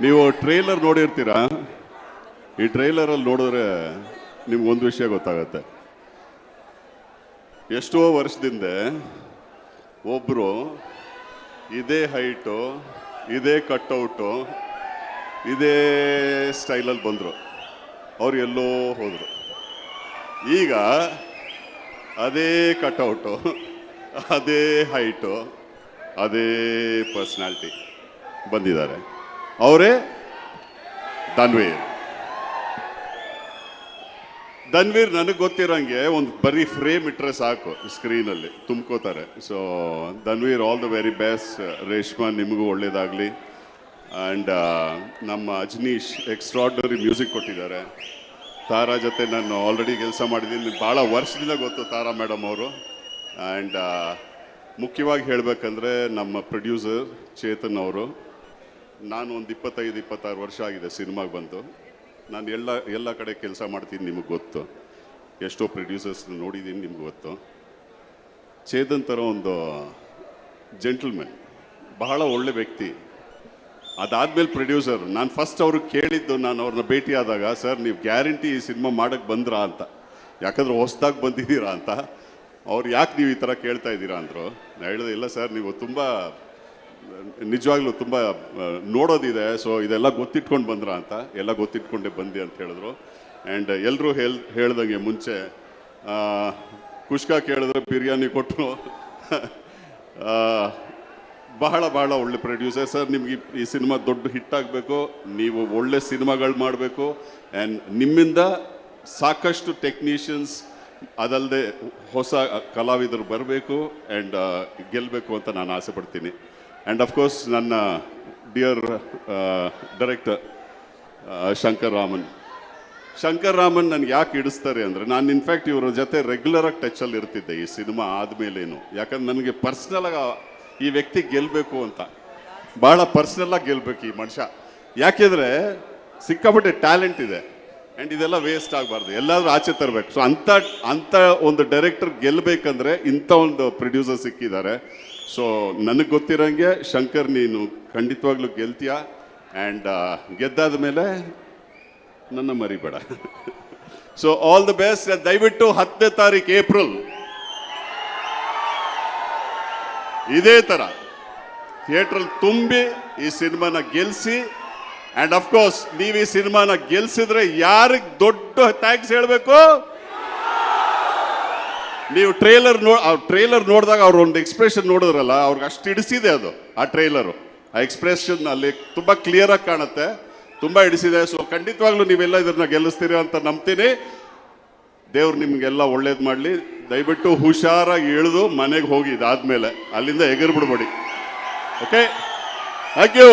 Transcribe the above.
ನೀವು ಟ್ರೈಲರ್ ನೋಡಿರ್ತೀರಾ. ಈ ಟ್ರೈಲರಲ್ಲಿ ನೋಡಿದ್ರೆ ನಿಮ್ಗೊಂದು ವಿಷಯ ಗೊತ್ತಾಗತ್ತೆ. ಎಷ್ಟೋ ವರ್ಷದಿಂದ ಒಬ್ಬರು ಇದೇ ಹೈಟು, ಇದೇ ಕಟ್ಔಟು, ಇದೇ ಸ್ಟೈಲಲ್ಲಿ ಬಂದರು. ಅವ್ರು ಎಲ್ಲೋ ಹೋದರು. ಈಗ ಅದೇ ಕಟ್ಔಟು, ಅದೇ ಹೈಟು, ಅದೇ ಪರ್ಸ್ನಾಲಿಟಿ ಬಂದಿದ್ದಾರೆ. ಅವರೇ ಧನ್ವೀರ್. ನನಗೆ ಗೊತ್ತಿರೋಂಗೆ ಒಂದು ಬರೀ ಫ್ರೇಮ್ ಇಟ್ಟರೆ ಸಾಕು, ಸ್ಕ್ರೀನಲ್ಲಿ ತುಂಬ್ಕೋತಾರೆ. So Dhanveer, all the very best. Reshma, ನಿಮಗೂ ಒಳ್ಳೇದಾಗಲಿ. ಆ್ಯಂಡ್ ನಮ್ಮ ಅಜ್ನೀಶ್ ಎಕ್ಸ್ಟ್ರಾರ್ಡಿನರಿ ಮ್ಯೂಸಿಕ್ ಕೊಟ್ಟಿದ್ದಾರೆ. ತಾರಾ ಜೊತೆ ನಾನು ಆಲ್ರೆಡಿ ಕೆಲಸ ಮಾಡಿದ್ದೀನಿ, ಭಾಳ ವರ್ಷದಿಂದ ಗೊತ್ತು ತಾರಾ ಮೇಡಮ್ ಅವರು. ಆ್ಯಂಡ್ ಮುಖ್ಯವಾಗಿ ಹೇಳಬೇಕಂದ್ರೆ ನಮ್ಮ ಪ್ರೊಡ್ಯೂಸರ್ ಚೇತನ್ ಅವರು. ನಾನು ಒಂದು 25-26 ವರ್ಷ ಆಗಿದೆ ಸಿನಿಮಾಗೆ ಬಂದು. ನಾನು ಎಲ್ಲ ಕಡೆ ಕೆಲಸ ಮಾಡ್ತೀನಿ, ನಿಮಗೆ ಗೊತ್ತು. ಎಷ್ಟೋ ಪ್ರೊಡ್ಯೂಸರ್ಸ್ ನೋಡಿದ್ದೀನಿ, ನಿಮ್ಗೆ ಗೊತ್ತು. ಚೇತನ್ ಥರ ಒಂದು ಜೆಂಟಲ್ಮೆನ್, ಬಹಳ ಒಳ್ಳೆ ವ್ಯಕ್ತಿ. ಅದಾದಮೇಲೆ ಪ್ರೊಡ್ಯೂಸರ್, ನಾನು ಫಸ್ಟ್ ಅವ್ರಿಗೆ ಕೇಳಿದ್ದು, ನಾನು ಅವ್ರನ್ನ ಭೇಟಿ ಆದಾಗ, ಸರ್ ನೀವು ಗ್ಯಾರಂಟಿ ಈ ಸಿನಿಮಾ ಮಾಡೋಕ್ಕೆ ಬಂದ್ರಾ ಅಂತ, ಯಾಕಂದ್ರೆ ಹೊಸ್ದಾಗಿ ಬಂದಿದ್ದೀರಾ ಅಂತ. ಅವ್ರು ಯಾಕೆ ನೀವು ಈ ಥರ ಕೇಳ್ತಾ ಇದ್ದೀರಾ ಅಂದರು. ನಾನು ಹೇಳಿದೆ, ಇಲ್ಲ ಸರ್, ನೀವು ತುಂಬ ನಿಜವಾಗ್ಲೂ ತುಂಬ ನೋಡೋದಿದೆ, ಸೊ ಇದೆಲ್ಲ ಗೊತ್ತಿಟ್ಕೊಂಡು ಬಂದ್ರ ಅಂತ. ಎಲ್ಲ ಗೊತ್ತಿಟ್ಕೊಂಡೆ ಬಂದೆ ಅಂತ ಹೇಳಿದ್ರು. ಆ್ಯಂಡ್ ಎಲ್ಲರೂ ಹೇಳ್ದಂಗೆ ಮುಂಚೆ ಕುಷ್ಕ ಕೇಳಿದ್ರೆ ಬಿರಿಯಾನಿ ಕೊಟ್ಟರು. ಬಹಳ ಒಳ್ಳೆ ಪ್ರೊಡ್ಯೂಸರ್ ಸರ್. ನಿಮ್ಗೆ ಈ ಸಿನಿಮಾ ದೊಡ್ಡ ಹಿಟ್ ಆಗಬೇಕು, ನೀವು ಒಳ್ಳೆ ಸಿನಿಮಾಗಳು ಮಾಡಬೇಕು, ಆ್ಯಂಡ್ ನಿಮ್ಮಿಂದ ಸಾಕಷ್ಟು ಟೆಕ್ನಿಷಿಯನ್ಸ್, ಅದಲ್ಲದೆ ಹೊಸ ಕಲಾವಿದರು ಬರಬೇಕು ಆ್ಯಂಡ್ ಗೆಲ್ಲಬೇಕು ಅಂತ ನಾನು ಆಸೆ ಪಡ್ತೀನಿ. ಆ್ಯಂಡ್ ಅಫ್ಕೋರ್ಸ್ ನನ್ನ ಡಿಯರ್ ಡೈರೆಕ್ಟರ್ ಶಂಕರ್ ರಾಮನ್ ನನಗೆ ಯಾಕೆ ಇಡಿಸ್ತಾರೆ ಅಂದರೆ, ನಾನು ಇನ್ಫ್ಯಾಕ್ಟ್ ಇವರ ಜೊತೆ ರೆಗ್ಯುಲರಾಗಿ ಟಚಲ್ಲಿ ಇರ್ತಿದ್ದೆ ಈ ಸಿನಿಮಾ ಆದಮೇಲೇನು. ಯಾಕಂದ್ರೆ ನನಗೆ ಪರ್ಸ್ನಲಾಗಿ ಈ ವ್ಯಕ್ತಿ ಗೆಲ್ಲಬೇಕು ಅಂತ, ಭಾಳ ಪರ್ಸ್ನಲಾಗಿ ಗೆಲ್ಲಬೇಕು ಈ ಮನುಷ್ಯ. ಯಾಕೆಂದರೆ ಸಿಕ್ಕಾಪಟ್ಟೆ ಟ್ಯಾಲೆಂಟ್ ಇದೆ ಆ್ಯಂಡ್ ಇದೆಲ್ಲ ವೇಸ್ಟ್ ಆಗಬಾರ್ದು, ಎಲ್ಲಾದರೂ ಆಚೆ ತರಬೇಕು. ಸೊ ಅಂಥ ಒಂದು ಡೈರೆಕ್ಟರ್ ಗೆಲ್ಲಬೇಕಂದ್ರೆ ಇಂಥ ಒಂದು ಪ್ರೊಡ್ಯೂಸರ್ ಸಿಕ್ಕಿದ್ದಾರೆ. ಸೊ ನನಗೆ ಗೊತ್ತಿರೋಂಗೆ ಶಂಕರ್, ನೀನು ಖಂಡಿತವಾಗ್ಲೂ ಗೆಲ್ತೀಯ. ಆ್ಯಂಡ್ ಗೆದ್ದಾದ ಮೇಲೆ ನನ್ನ ಮರಿಬೇಡ. So all the best. ದಯವಿಟ್ಟು 10ನೇ ತಾರೀಕು ಏಪ್ರಿಲ್ ಇದೇ ಥರ ಥಿಯೇಟ್ರಲ್ಲಿ ತುಂಬಿ ಈ ಸಿನಿಮಾನ ಗೆಲ್ಲಿಸಿ. ಆ್ಯಂಡ್ ಅಫ್ಕೋರ್ಸ್ ನೀವು ಈ ಸಿನಿಮಾನ ಗೆಲ್ಸಿದ್ರೆ ಯಾರಿಗೆ ದೊಡ್ಡ ಥ್ಯಾಂಕ್ಸ್ ಹೇಳಬೇಕು? ನೀವು ಟ್ರೇಲರ್ ನೋಡಿದಾಗ ಅವ್ರ ಒಂದು ಎಕ್ಸ್ಪ್ರೆಷನ್ ನೋಡಿದ್ರಲ್ಲ, ಅವ್ರಿಗೆ ಅಷ್ಟು ಹಿಡಿಸಿದೆ ಅದು. ಆ ಟ್ರೇಲರು, ಆ ಎಕ್ಸ್ಪ್ರೆಷನ್ ಅಲ್ಲಿ ತುಂಬ ಕ್ಲಿಯರಾಗಿ ಕಾಣುತ್ತೆ, ತುಂಬ ಹಿಡಿಸಿದೆ. ಸೊ ಖಂಡಿತವಾಗ್ಲೂ ನೀವೆಲ್ಲ ಇದನ್ನ ಗೆಲ್ಲಿಸ್ತೀರಿ ಅಂತ ನಂಬ್ತೀನಿ. ದೇವ್ರು ನಿಮಗೆಲ್ಲ ಒಳ್ಳೇದು ಮಾಡಲಿ. ದಯವಿಟ್ಟು ಹುಷಾರಾಗಿ ಇಳಿದು ಮನೆಗೆ ಹೋಗಿ, ಇದಾದ್ಮೇಲೆ ಅಲ್ಲಿಂದ ಎಗರ್ಬಿಡ್ಬೇಡಿ. Okay, thank you.